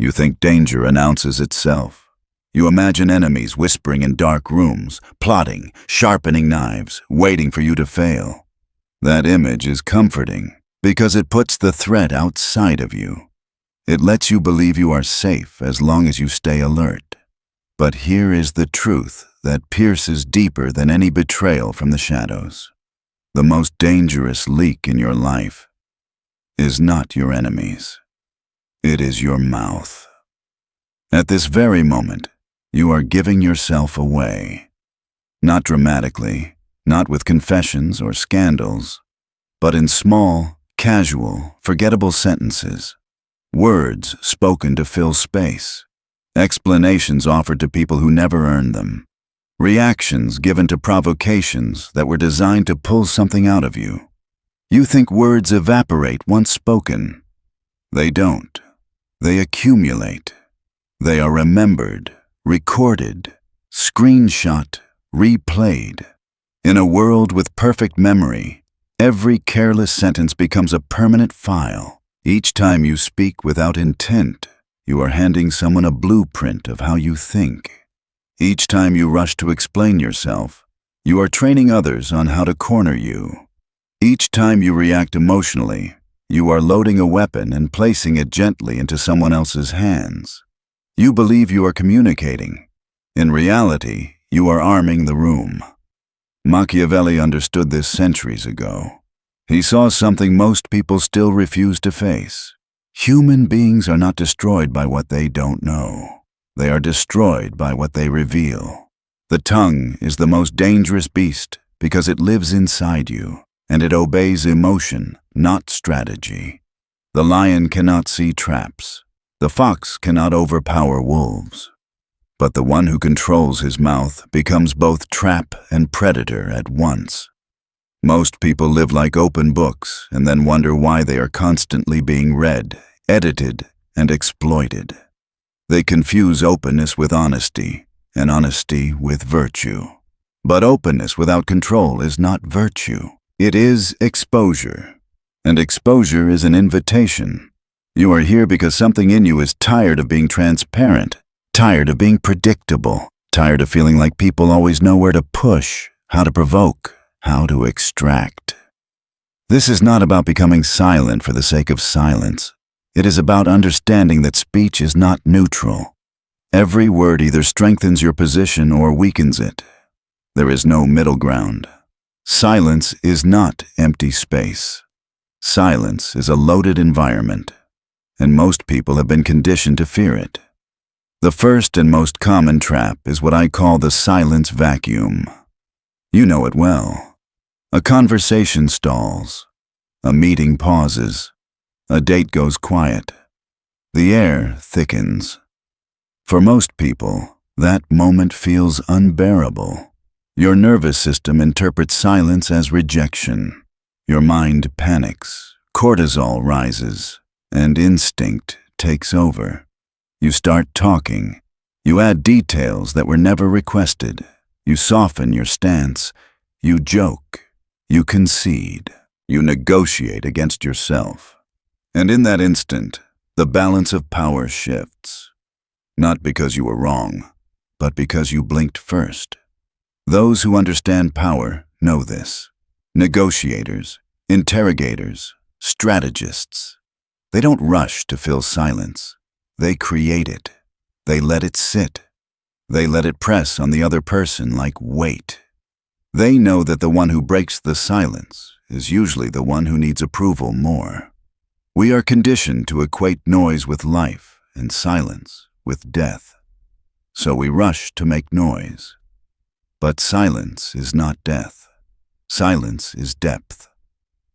You think danger announces itself. You imagine enemies whispering in dark rooms, plotting, sharpening knives, waiting for you to fail. That image is comforting because it puts the threat outside of you. It lets you believe you are safe as long as you stay alert. But here is the truth that pierces deeper than any betrayal from the shadows. The most dangerous leak in your life is not your enemies. It is your mouth. At this very moment, you are giving yourself away. Not dramatically, not with confessions or scandals, but in small, casual, forgettable sentences. Words spoken to fill space. Explanations offered to people who never earned them. Reactions given to provocations that were designed to pull something out of you. You think words evaporate once spoken. They don't. They accumulate. They are remembered, recorded, screenshot, replayed. In a world with perfect memory, every careless sentence becomes a permanent file. Each time you speak without intent, you are handing someone a blueprint of how you think. Each time you rush to explain yourself, you are training others on how to corner you. Each time you react emotionally, you are loading a weapon and placing it gently into someone else's hands. You believe you are communicating. In reality, you are arming the room. Machiavelli understood this centuries ago. He saw something most people still refuse to face. Human beings are not destroyed by what they don't know. They are destroyed by what they reveal. The tongue is the most dangerous beast because it lives inside you, and it obeys emotion, not strategy. The lion cannot see traps. The fox cannot overpower wolves. But the one who controls his mouth becomes both trap and predator at once. Most people live like open books and then wonder why they are constantly being read, edited, and exploited. They confuse openness with honesty, and honesty with virtue. But openness without control is not virtue. It is exposure. And exposure is an invitation. You are here because something in you is tired of being transparent, tired of being predictable, tired of feeling like people always know where to push, how to provoke, how to extract. This is not about becoming silent for the sake of silence. It is about understanding that speech is not neutral. Every word either strengthens your position or weakens it. There is no middle ground. Silence is not empty space. Silence is a loaded environment, and most people have been conditioned to fear it. The first and most common trap is what I call the silence vacuum. You know it well. A conversation stalls. A meeting pauses. A date goes quiet. The air thickens. For most people, that moment feels unbearable. Your nervous system interprets silence as rejection. Your mind panics, cortisol rises, and instinct takes over. You start talking. You add details that were never requested. You soften your stance. You joke. You concede. You negotiate against yourself. And in that instant, the balance of power shifts. Not because you were wrong, but because you blinked first. Those who understand power know this. Negotiators, interrogators, strategists. They don't rush to fill silence. They create it. They let it sit. They let it press on the other person like weight. They know that the one who breaks the silence is usually the one who needs approval more. We are conditioned to equate noise with life and silence with death. So we rush to make noise. But silence is not death. Silence is depth.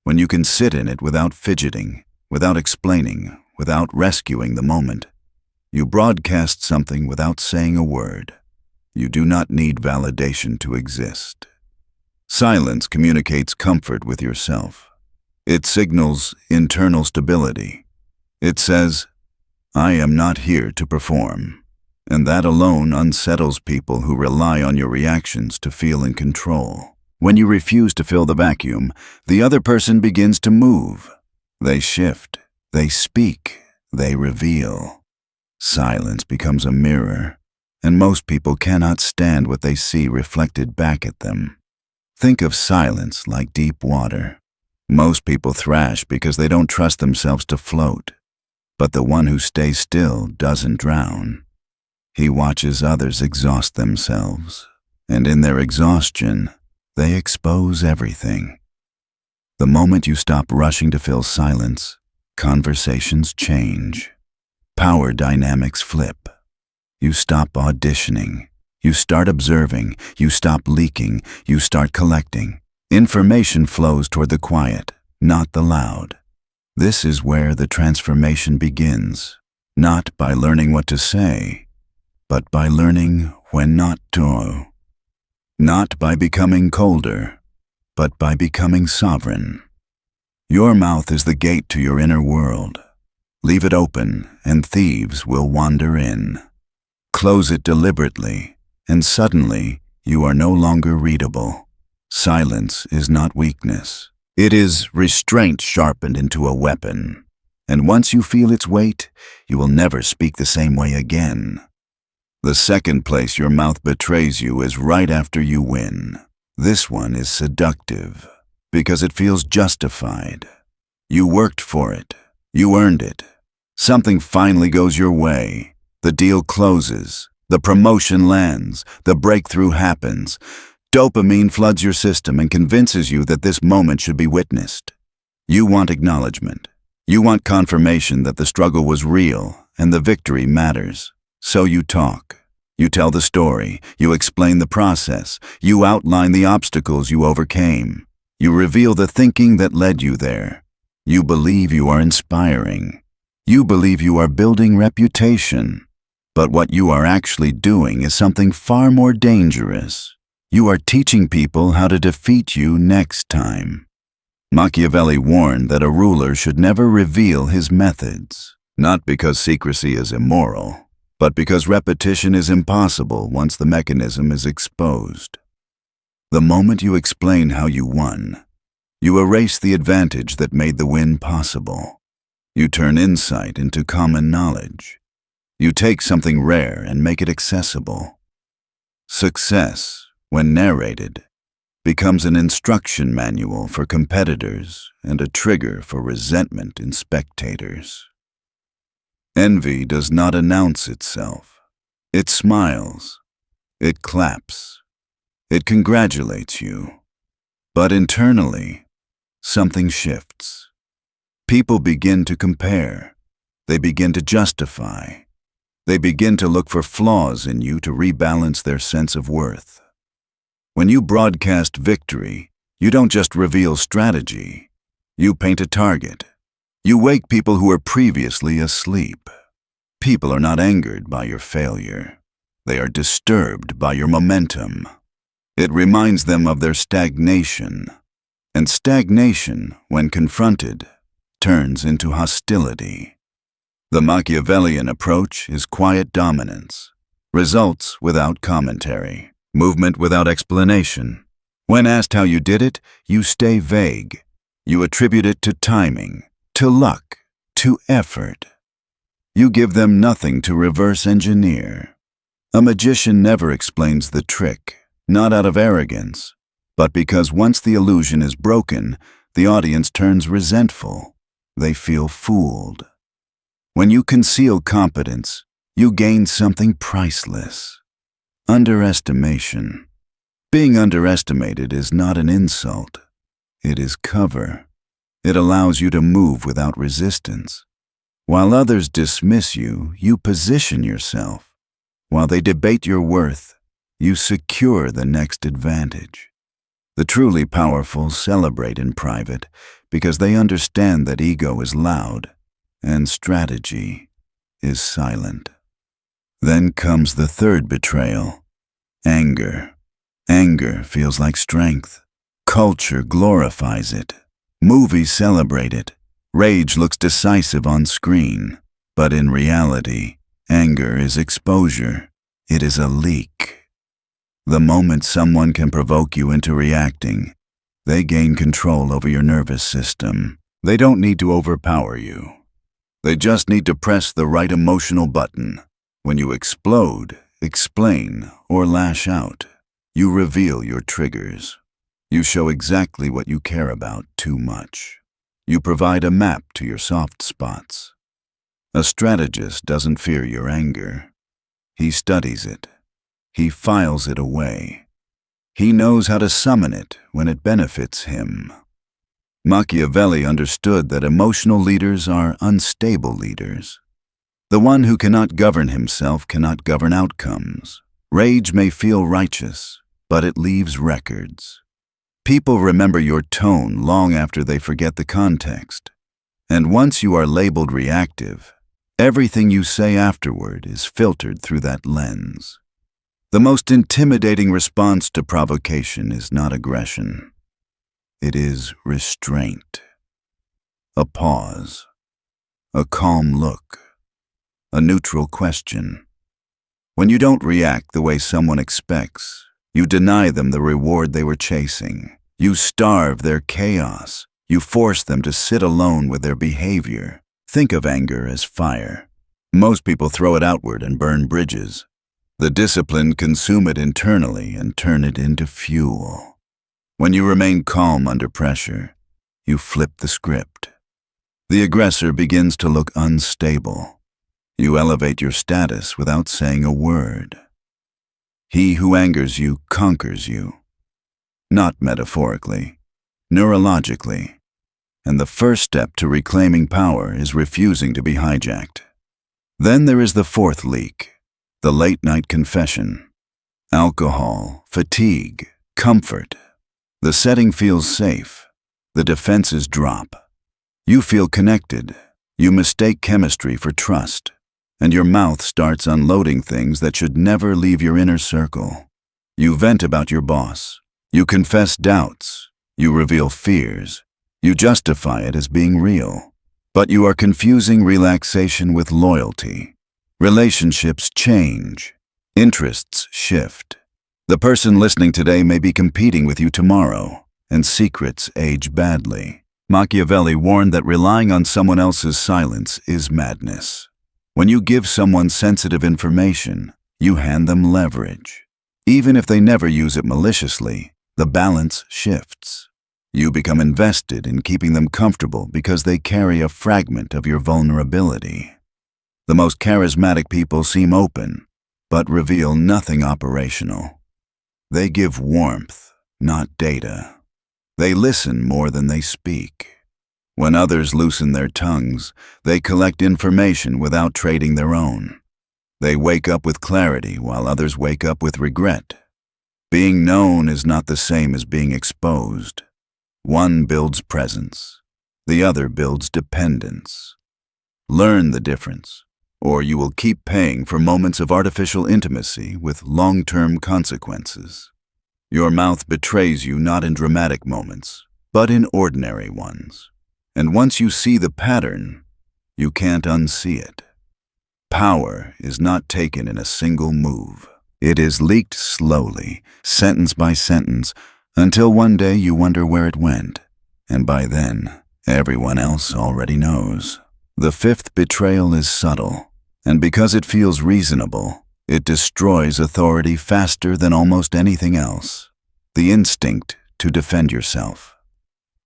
When you can sit in it without fidgeting, without explaining, without rescuing the moment, you broadcast something without saying a word. You do not need validation to exist. Silence communicates comfort with yourself. It signals internal stability. It says, I am not here to perform. And that alone unsettles people who rely on your reactions to feel in control. When you refuse to fill the vacuum, the other person begins to move. They shift. They speak. They reveal. Silence becomes a mirror, and most people cannot stand what they see reflected back at them. Think of silence like deep water. Most people thrash because they don't trust themselves to float. But the one who stays still doesn't drown. He watches others exhaust themselves, and in their exhaustion, they expose everything. The moment you stop rushing to fill silence, conversations change. Power dynamics flip. You stop auditioning. You start observing. You stop leaking. You start collecting. Information flows toward the quiet, not the loud. This is where the transformation begins, not by learning what to say, but by learning when not to. Not by becoming colder, but by becoming sovereign. Your mouth is the gate to your inner world. Leave it open, and thieves will wander in. Close it deliberately, and suddenly you are no longer readable. Silence is not weakness. It is restraint sharpened into a weapon. And once you feel its weight, you will never speak the same way again. The second place your mouth betrays you is right after you win. This one is seductive because it feels justified. You worked for it. You earned it. Something finally goes your way. The deal closes. The promotion lands. The breakthrough happens. Dopamine floods your system and convinces you that this moment should be witnessed. You want acknowledgement. You want confirmation that the struggle was real and the victory matters. So you talk. You tell the story. You explain the process. You outline the obstacles you overcame. You reveal the thinking that led you there. You believe you are inspiring. You believe you are building reputation. But what you are actually doing is something far more dangerous. You are teaching people how to defeat you next time. Machiavelli warned that a ruler should never reveal his methods, not because secrecy is immoral, but because repetition is impossible once the mechanism is exposed. The moment you explain how you won, you erase the advantage that made the win possible. You turn insight into common knowledge. You take something rare and make it accessible. Success, when narrated, becomes an instruction manual for competitors and a trigger for resentment in spectators. Envy does not announce itself. It smiles. It claps. It congratulates you. But internally, something shifts. People begin to compare. They begin to justify. They begin to look for flaws in you to rebalance their sense of worth. When you broadcast victory, you don't just reveal strategy. You paint a target. You wake people who were previously asleep. People are not angered by your failure. They are disturbed by your momentum. It reminds them of their stagnation. And stagnation, when confronted, turns into hostility. The Machiavellian approach is quiet dominance, results without commentary, movement without explanation. When asked how you did it, you stay vague. You attribute it to timing, to luck, to effort. You give them nothing to reverse engineer. A magician never explains the trick, not out of arrogance, but because once the illusion is broken, the audience turns resentful. They feel fooled. When you conceal competence, you gain something priceless. Underestimation. Being underestimated is not an insult. It is cover. It allows you to move without resistance. While others dismiss you, you position yourself. While they debate your worth, you secure the next advantage. The truly powerful celebrate in private because they understand that ego is loud and strategy is silent. Then comes the third betrayal, anger. Anger feels like strength. Culture glorifies it. Movies celebrate it. Rage looks decisive on screen. But in reality, anger is exposure. It is a leak. The moment someone can provoke you into reacting, they gain control over your nervous system. They don't need to overpower you. They just need to press the right emotional button. When you explode, explain, or lash out, you reveal your triggers. You show exactly what you care about too much. You provide a map to your soft spots. A strategist doesn't fear your anger. He studies it. He files it away. He knows how to summon it when it benefits him. Machiavelli understood that emotional leaders are unstable leaders. The one who cannot govern himself cannot govern outcomes. Rage may feel righteous, but it leaves records. People remember your tone long after they forget the context. And once you are labeled reactive, everything you say afterward is filtered through that lens. The most intimidating response to provocation is not aggression. It is restraint. A pause. A calm look. A neutral question. When you don't react the way someone expects, you deny them the reward they were chasing. You starve their chaos. You force them to sit alone with their behavior. Think of anger as fire. Most people throw it outward and burn bridges. The disciplined consume it internally and turn it into fuel. When you remain calm under pressure, you flip the script. The aggressor begins to look unstable. You elevate your status without saying a word. He who angers you conquers you. Not metaphorically, neurologically. And the first step to reclaiming power is refusing to be hijacked. Then there is the fourth leak, the late-night confession. Alcohol, fatigue, comfort. The setting feels safe. The defenses drop. You feel connected. You mistake chemistry for trust. And your mouth starts unloading things that should never leave your inner circle. You vent about your boss. You confess doubts. You reveal fears. You justify it as being real. But you are confusing relaxation with loyalty. Relationships change. Interests shift. The person listening today may be competing with you tomorrow, and secrets age badly. Machiavelli warned that relying on someone else's silence is madness. When you give someone sensitive information, you hand them leverage. Even if they never use it maliciously, the balance shifts. You become invested in keeping them comfortable because they carry a fragment of your vulnerability. The most charismatic people seem open, but reveal nothing operational. They give warmth, not data. They listen more than they speak. When others loosen their tongues, they collect information without trading their own. They wake up with clarity while others wake up with regret. Being known is not the same as being exposed. One builds presence. The other builds dependence. Learn the difference, or you will keep paying for moments of artificial intimacy with long-term consequences. Your mouth betrays you not in dramatic moments, but in ordinary ones. And once you see the pattern, you can't unsee it. Power is not taken in a single move. It is leaked slowly, sentence by sentence, until one day you wonder where it went. And by then, everyone else already knows. The fifth betrayal is subtle, and because it feels reasonable, it destroys authority faster than almost anything else. The instinct to defend yourself.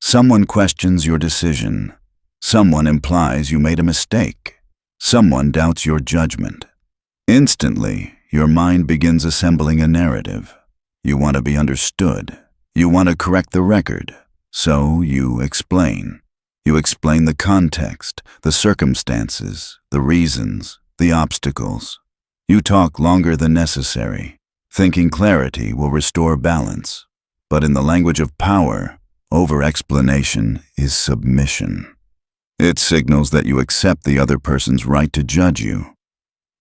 Someone questions your decision. Someone implies you made a mistake. Someone doubts your judgment. Instantly, your mind begins assembling a narrative. You want to be understood. You want to correct the record. So you explain. You explain the context, the circumstances, the reasons, the obstacles. You talk longer than necessary, thinking clarity will restore balance. But in the language of power, over-explanation is submission. It signals that you accept the other person's right to judge you.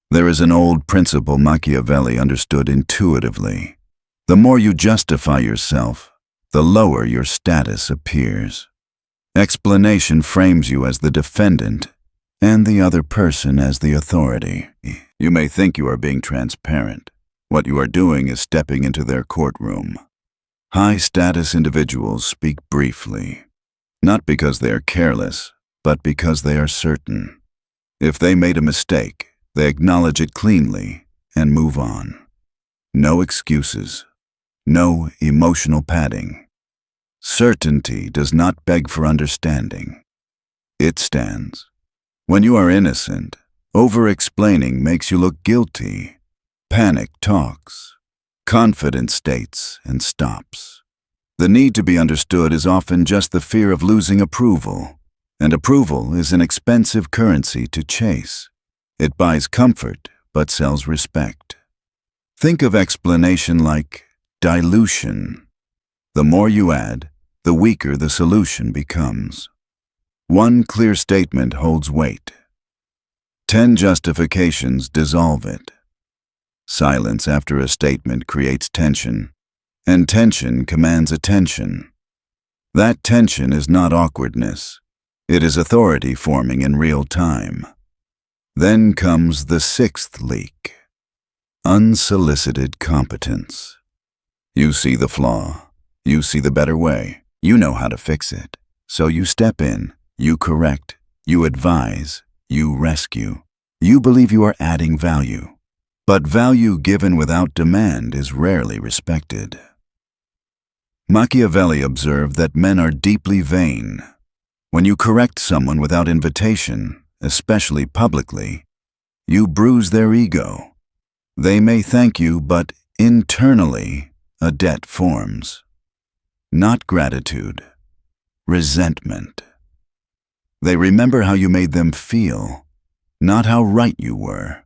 There is an old principle Machiavelli understood intuitively. The more you justify yourself, the lower your status appears. Explanation frames you as the defendant and the other person as the authority. You may think you are being transparent. What you are doing is stepping into their courtroom. High-status individuals speak briefly, not because they are careless, but because they are certain. If they made a mistake, they acknowledge it cleanly and move on. No excuses. No emotional padding. Certainty does not beg for understanding. It stands. When you are innocent, over-explaining makes you look guilty. Panic talks. Confidence states and stops. The need to be understood is often just the fear of losing approval, and approval is an expensive currency to chase. It buys comfort, but sells respect. Think of explanation like dilution. The more you add, the weaker the solution becomes. One clear statement holds weight. 10 justifications dissolve it. Silence after a statement creates tension, and tension commands attention. That tension is not awkwardness. It is authority forming in real time. Then comes the 6th leak. Unsolicited competence. You see the flaw. You see the better way. You know how to fix it. So you step in, you correct, you advise, you rescue. You believe you are adding value. But value given without demand is rarely respected. Machiavelli observed that men are deeply vain. When you correct someone without invitation, especially publicly, you bruise their ego. They may thank you, but internally, a debt forms. Not gratitude, resentment. They remember how you made them feel, not how right you were.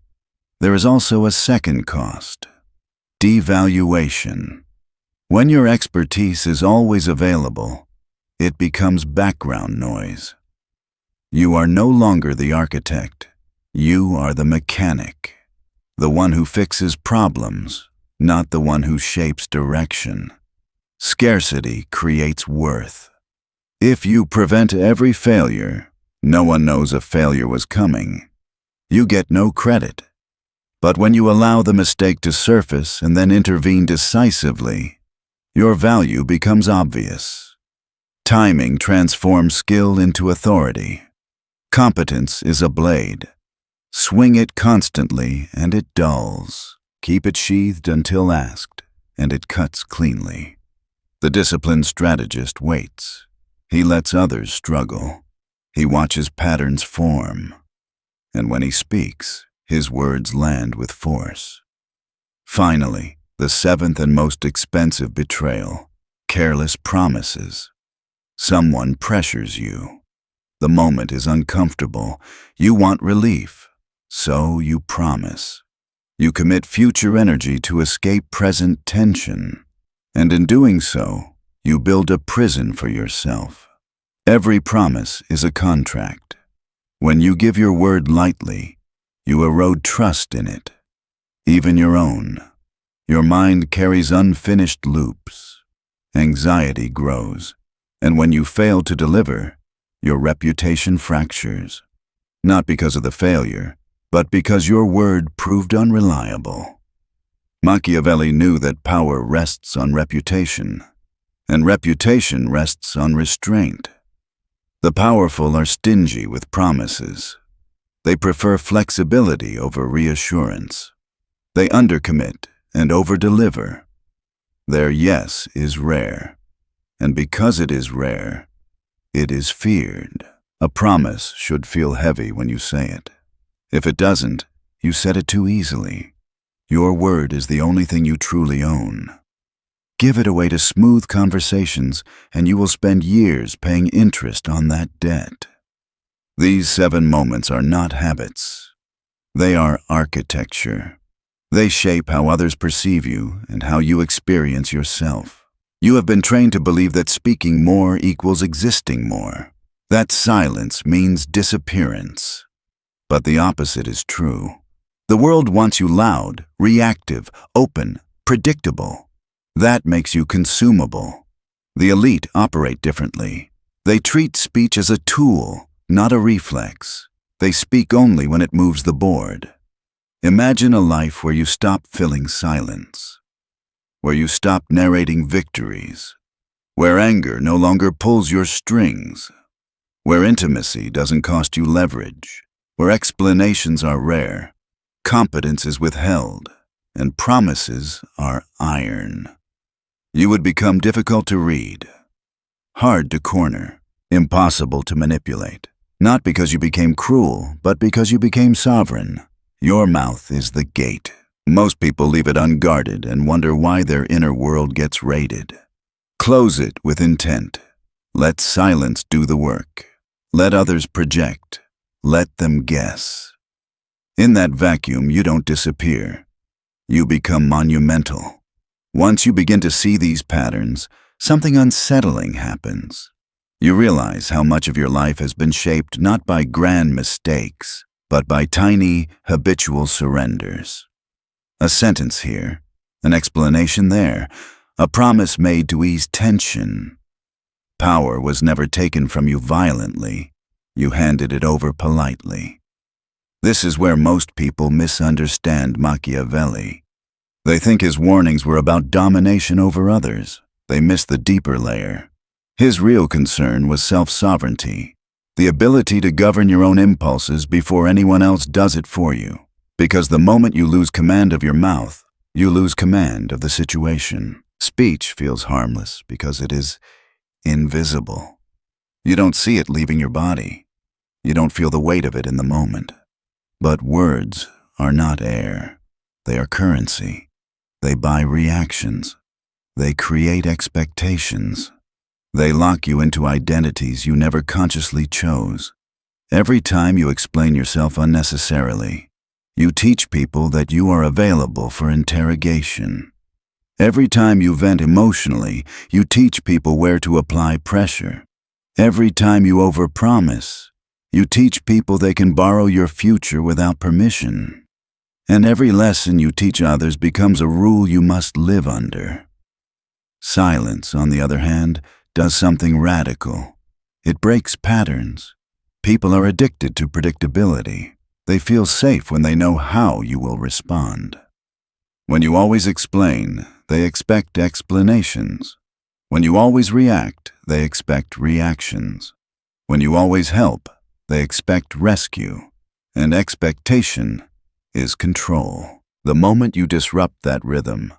There is also a second cost, devaluation. When your expertise is always available, it becomes background noise. You are no longer the architect. You are the mechanic, the one who fixes problems, not the one who shapes direction. Scarcity creates worth. If you prevent every failure, no one knows a failure was coming. You get no credit. But when you allow the mistake to surface and then intervene decisively, your value becomes obvious. Timing transforms skill into authority. Competence is a blade. Swing it constantly and it dulls. Keep it sheathed until asked, and it cuts cleanly. The disciplined strategist waits. He lets others struggle. He watches patterns form. And when he speaks, his words land with force. Finally, the 7th and most expensive betrayal, careless promises. Someone pressures you. The moment is uncomfortable. You want relief, so you promise. You commit future energy to escape present tension, and in doing so, you build a prison for yourself. Every promise is a contract. When you give your word lightly, you erode trust in it, even your own. Your mind carries unfinished loops. Anxiety grows, and when you fail to deliver, your reputation fractures. Not because of the failure, but because your word proved unreliable. Machiavelli knew that power rests on reputation, and reputation rests on restraint. The powerful are stingy with promises. They prefer flexibility over reassurance. They undercommit and overdeliver. Their yes is rare, and because it is rare, it is feared. A promise should feel heavy when you say it. If it doesn't, you said it too easily. Your word is the only thing you truly own. Give it away to smooth conversations, and you will spend years paying interest on that debt. These 7 moments are not habits. They are architecture. They shape how others perceive you and how you experience yourself. You have been trained to believe that speaking more equals existing more. That silence means disappearance. But the opposite is true. The world wants you loud, reactive, open, predictable. That makes you consumable. The elite operate differently. They treat speech as a tool, not a reflex. They speak only when it moves the board. Imagine a life where you stop filling silence, where you stop narrating victories, where anger no longer pulls your strings, where intimacy doesn't cost you leverage. where explanations are rare, competence is withheld, and promises are iron. You would become difficult to read, hard to corner, impossible to manipulate. Not because you became cruel, but because you became sovereign. Your mouth is the gate. Most people leave it unguarded and wonder why their inner world gets raided. Close it with intent. Let silence do the work. Let others project. Let them guess. In that vacuum, you don't disappear. You become monumental. Once you begin to see these patterns, something unsettling happens. You realize how much of your life has been shaped not by grand mistakes, but by tiny, habitual surrenders. A sentence here, an explanation there, a promise made to ease tension. Power was never taken from you violently. You handed it over politely. This is where most people misunderstand Machiavelli. They think his warnings were about domination over others. They miss the deeper layer. His real concern was self-sovereignty, the ability to govern your own impulses before anyone else does it for you. Because the moment you lose command of your mouth, you lose command of the situation. Speech feels harmless because it is invisible. You don't see it leaving your body. You don't feel the weight of it in the moment. But words are not air. They are currency. They buy reactions. They create expectations. They lock you into identities you never consciously chose. Every time you explain yourself unnecessarily, you teach people that you are available for interrogation. Every time you vent emotionally, you teach people where to apply pressure. Every time you overpromise, you teach people they can borrow your future without permission. And every lesson you teach others becomes a rule you must live under. Silence, on the other hand, does something radical. It breaks patterns. People are addicted to predictability. They feel safe when they know how you will respond. When you always explain, they expect explanations. When you always react, they expect reactions. When you always help, they expect rescue. And expectation is control. The moment you disrupt that rhythm,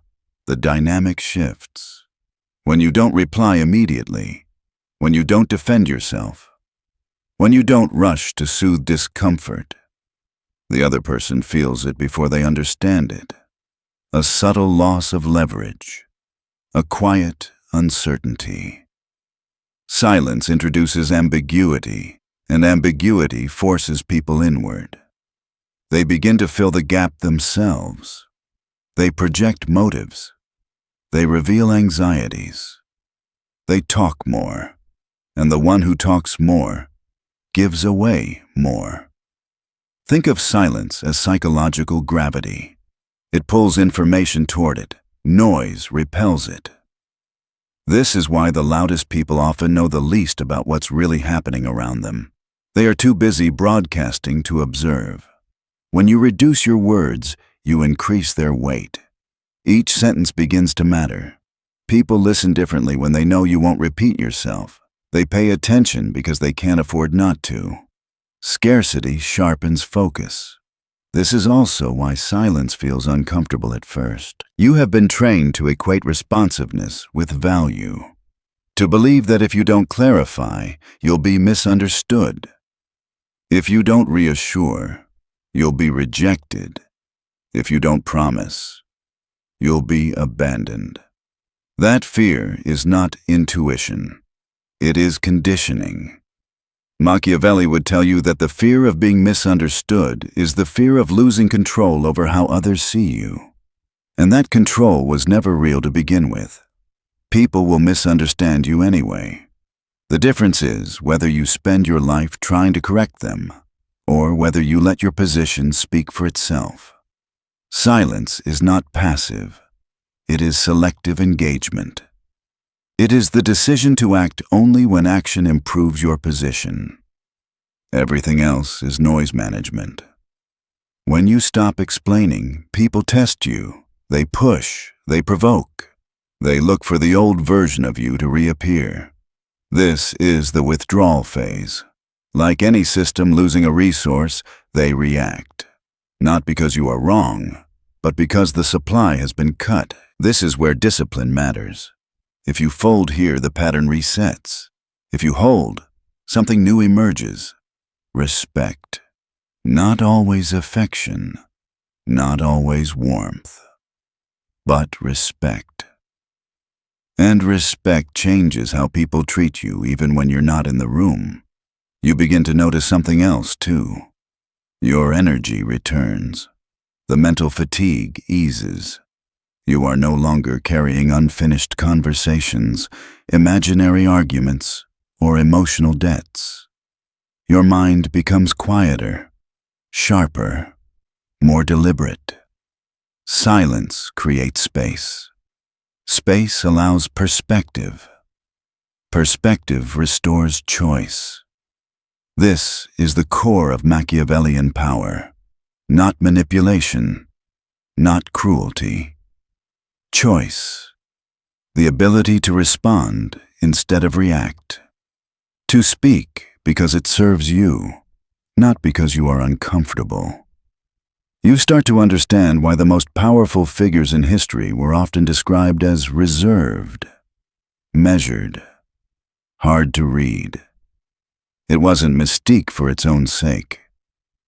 the dynamic shifts. When you don't reply immediately, when you don't defend yourself, when you don't rush to soothe discomfort, the other person feels it before they understand it. A subtle loss of leverage, a quiet uncertainty. Silence introduces ambiguity, and ambiguity forces people inward. They begin to fill the gap themselves. They project motives. They reveal anxieties. They talk more, and the one who talks more gives away more. Think of silence as psychological gravity. It pulls information toward it. Noise repels it. This is why the loudest people often know the least about what's really happening around them. They are too busy broadcasting to observe. When you reduce your words, you increase their weight. Each sentence begins to matter. People listen differently when they know you won't repeat yourself. They pay attention because they can't afford not to. Scarcity sharpens focus. This is also why silence feels uncomfortable at first. You have been trained to equate responsiveness with value, to believe that if you don't clarify, you'll be misunderstood. If you don't reassure, you'll be rejected. If you don't promise, you'll be abandoned. That fear is not intuition. It is conditioning. Machiavelli would tell you that the fear of being misunderstood is the fear of losing control over how others see you. And that control was never real to begin with. People will misunderstand you anyway. The difference is whether you spend your life trying to correct them, or whether you let your position speak for itself. Silence is not passive. It is selective engagement. It is the decision to act only when action improves your position. Everything else is noise management. When you stop explaining, people test you. They push, they provoke. They look for the old version of you to reappear. This is the withdrawal phase. Like any system losing a resource, they react. Not because you are wrong, but because the supply has been cut. This is where discipline matters. If you fold here, the pattern resets. If you hold, something new emerges. Respect. Not always affection, not always warmth, but respect. And respect changes how people treat you even when you're not in the room. You begin to notice something else too. Your energy returns. The mental fatigue eases. You are no longer carrying unfinished conversations, imaginary arguments, or emotional debts. Your mind becomes quieter, sharper, more deliberate. Silence creates space. Space allows perspective. Perspective restores choice. This is the core of Machiavellian power. Not manipulation, not cruelty. Choice. The ability to respond instead of react. To speak because it serves you, not because you are uncomfortable. You start to understand why the most powerful figures in history were often described as reserved, measured, hard to read. It wasn't mystique for its own sake.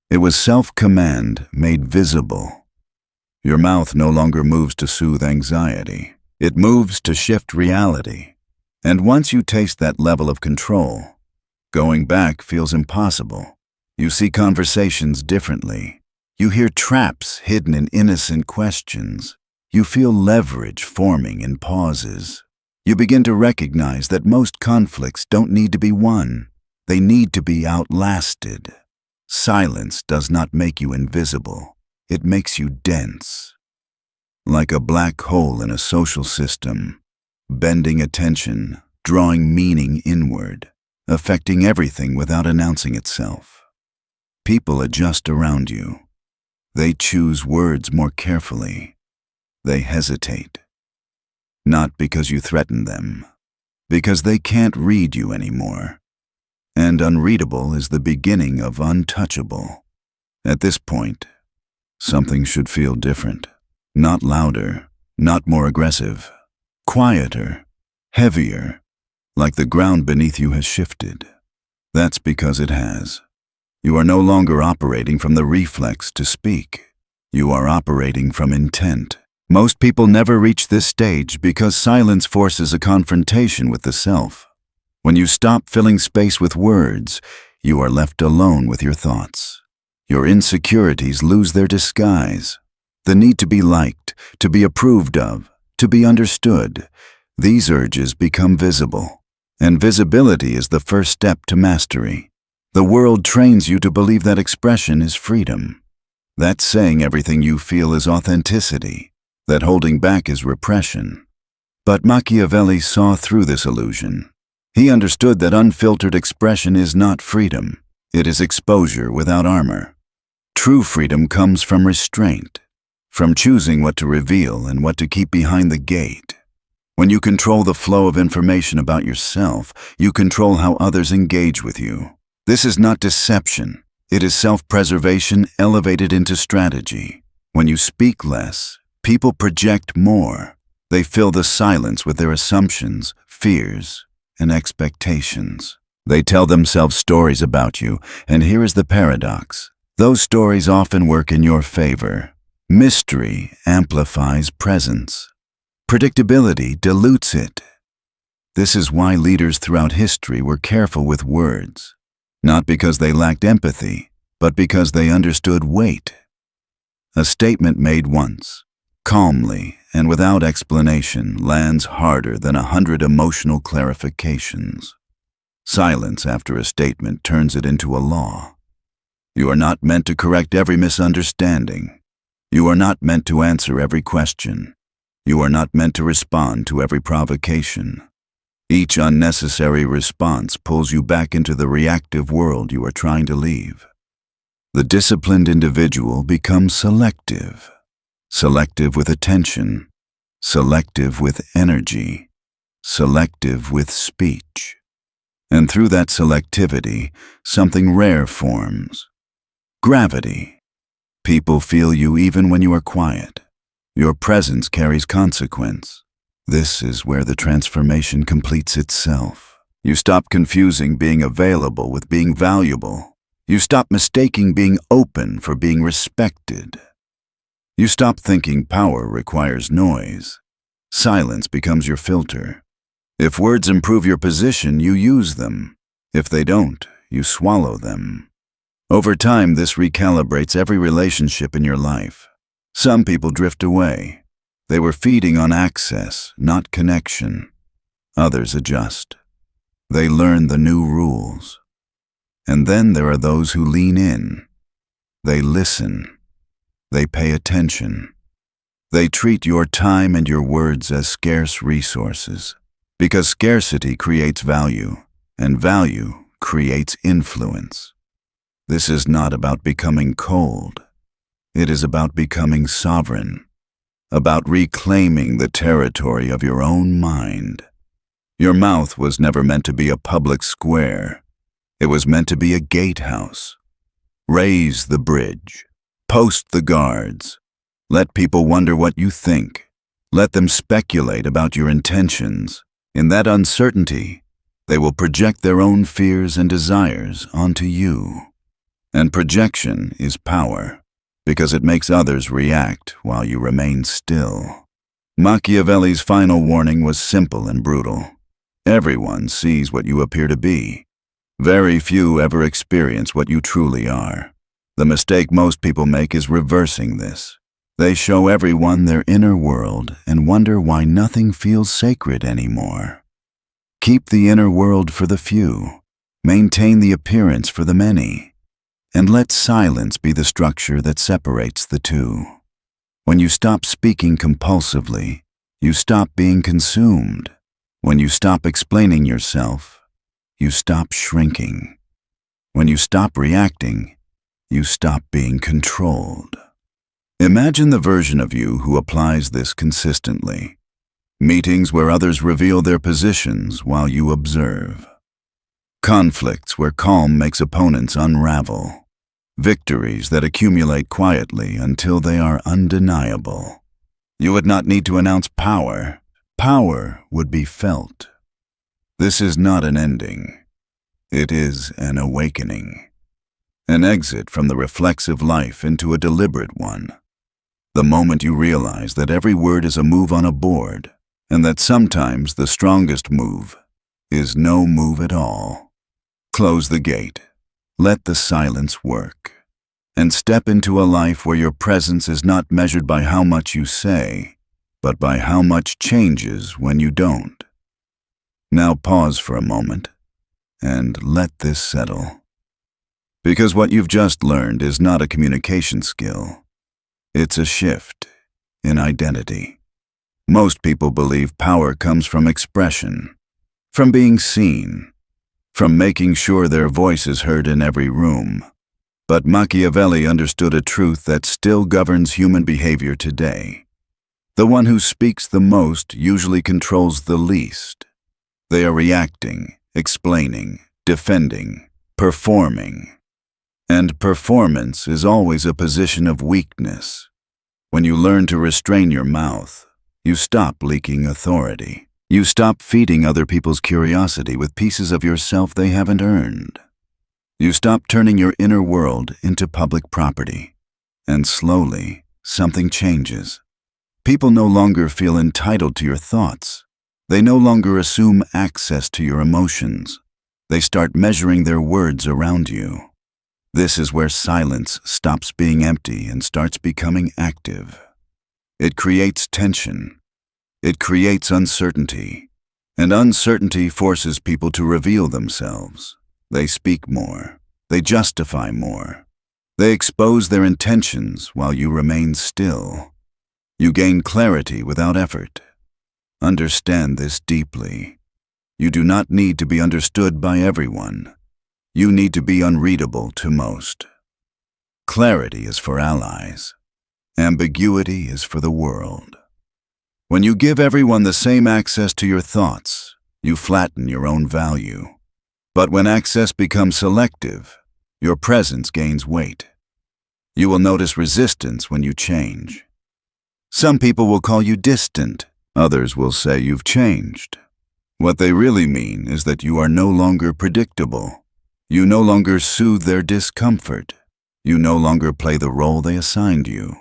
It was self-command made visible. Your mouth no longer moves to soothe anxiety. It moves to shift reality. And once you taste that level of control, going back feels impossible. You see conversations differently. You hear traps hidden in innocent questions. You feel leverage forming in pauses. You begin to recognize that most conflicts don't need to be won. They need to be outlasted. Silence does not make you invisible. It makes you dense. Like a black hole in a social system, bending attention, drawing meaning inward, affecting everything without announcing itself. People adjust around you. They choose words more carefully. They hesitate. Not because you threaten them, because they can't read you anymore. And unreadable is the beginning of untouchable. At this point, something should feel different. Not louder, not more aggressive. Quieter, heavier, like the ground beneath you has shifted. That's because it has. You are no longer operating from the reflex to speak. You are operating from intent. Most people never reach this stage because silence forces a confrontation with the self. When you stop filling space with words, you are left alone with your thoughts. Your insecurities lose their disguise. The need to be liked, to be approved of, to be understood. These urges become visible. And visibility is the first step to mastery. The world trains you to believe that expression is freedom. That saying everything you feel is authenticity. That holding back is repression. But Machiavelli saw through this illusion. He understood that unfiltered expression is not freedom. It is exposure without armor. True freedom comes from restraint, from choosing what to reveal and what to keep behind the gate. When you control the flow of information about yourself, you control how others engage with you. This is not deception. It is self-preservation elevated into strategy. When you speak less, people project more. They fill the silence with their assumptions, fears, and expectations. They tell themselves stories about you, and here is the paradox. Those stories often work in your favor. Mystery amplifies presence. Predictability dilutes it. This is why leaders throughout history were careful with words. Not because they lacked empathy, but because they understood weight. A statement made once, calmly and without explanation, lands harder than 100 emotional clarifications. Silence after a statement turns it into a law. You are not meant to correct every misunderstanding. You are not meant to answer every question. You are not meant to respond to every provocation. Each unnecessary response pulls you back into the reactive world you are trying to leave. The disciplined individual becomes selective. Selective with attention, selective with energy, selective with speech. And through that selectivity, something rare forms. Gravity. People feel you even when you are quiet. Your presence carries consequence. This is where the transformation completes itself. You stop confusing being available with being valuable. You stop mistaking being open for being respected. You stop thinking power requires noise. Silence becomes your filter. If words improve your position, you use them. If they don't, you swallow them. Over time, this recalibrates every relationship in your life. Some people drift away. They were feeding on access, not connection. Others adjust. They learn the new rules. And then there are those who lean in. They listen. They pay attention. They treat your time and your words as scarce resources. Because scarcity creates value, and value creates influence. This is not about becoming cold. It is about becoming sovereign, about reclaiming the territory of your own mind. Your mouth was never meant to be a public square. It was meant to be a gatehouse. Raise the bridge. Post the guards. Let people wonder what you think. Let them speculate about your intentions. In that uncertainty, they will project their own fears and desires onto you. And projection is power, because it makes others react while you remain still. Machiavelli's final warning was simple and brutal. Everyone sees what you appear to be. Very few ever experience what you truly are. The mistake most people make is reversing this. They show everyone their inner world and wonder why nothing feels sacred anymore. Keep the inner world for the few. Maintain the appearance for the many. And let silence be the structure that separates the two. When you stop speaking compulsively, you stop being consumed. When you stop explaining yourself, you stop shrinking. When you stop reacting, you stop being controlled. Imagine the version of you who applies this consistently. Meetings where others reveal their positions while you observe. Conflicts where calm makes opponents unravel. Victories that accumulate quietly until they are undeniable. You would not need to announce power. Power would be felt. This is not an ending. It is an awakening. An exit from the reflexive life into a deliberate one. The moment you realize that every word is a move on a board, and that sometimes the strongest move is no move at all. Close the gate, let the silence work, and step into a life where your presence is not measured by how much you say, but by how much changes when you don't. Now pause for a moment, and let this settle. Because what you've just learned is not a communication skill. It's a shift in identity. Most people believe power comes from expression, from being seen, from making sure their voice is heard in every room. But Machiavelli understood a truth that still governs human behavior today. The one who speaks the most usually controls the least. They are reacting, explaining, defending, performing. And performance is always a position of weakness. When you learn to restrain your mouth, you stop leaking authority. You stop feeding other people's curiosity with pieces of yourself they haven't earned. You stop turning your inner world into public property. And slowly, something changes. People no longer feel entitled to your thoughts. They no longer assume access to your emotions. They start measuring their words around you. This is where silence stops being empty and starts becoming active. It creates tension. It creates uncertainty. And uncertainty forces people to reveal themselves. They speak more. They justify more. They expose their intentions while you remain still. You gain clarity without effort. Understand this deeply. You do not need to be understood by everyone. You need to be unreadable to most. Clarity is for allies. Ambiguity is for the world. When you give everyone the same access to your thoughts, you flatten your own value. But when access becomes selective, your presence gains weight. You will notice resistance when you change. Some people will call you distant. Others will say you've changed. What they really mean is that you are no longer predictable. You no longer soothe their discomfort. You no longer play the role they assigned you.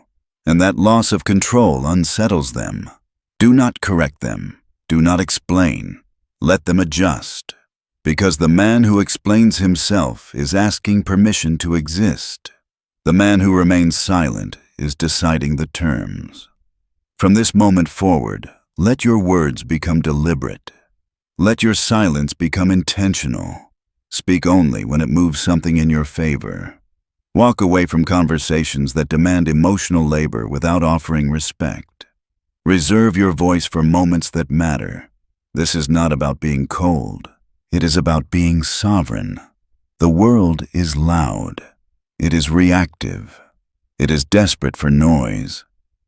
And that loss of control unsettles them. Do not correct them. Do not explain. Let them adjust. Because the man who explains himself is asking permission to exist. The man who remains silent is deciding the terms. From this moment forward, let your words become deliberate. Let your silence become intentional. Speak only when it moves something in your favor. Walk away from conversations that demand emotional labor without offering respect. Reserve your voice for moments that matter. This is not about being cold. It is about being sovereign. The world is loud. It is reactive. It is desperate for noise.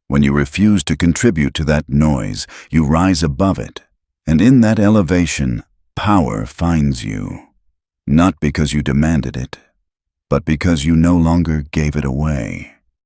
When you refuse to contribute to that noise, you rise above it. And in that elevation, power finds you. Not because you demanded it, but because you no longer gave it away.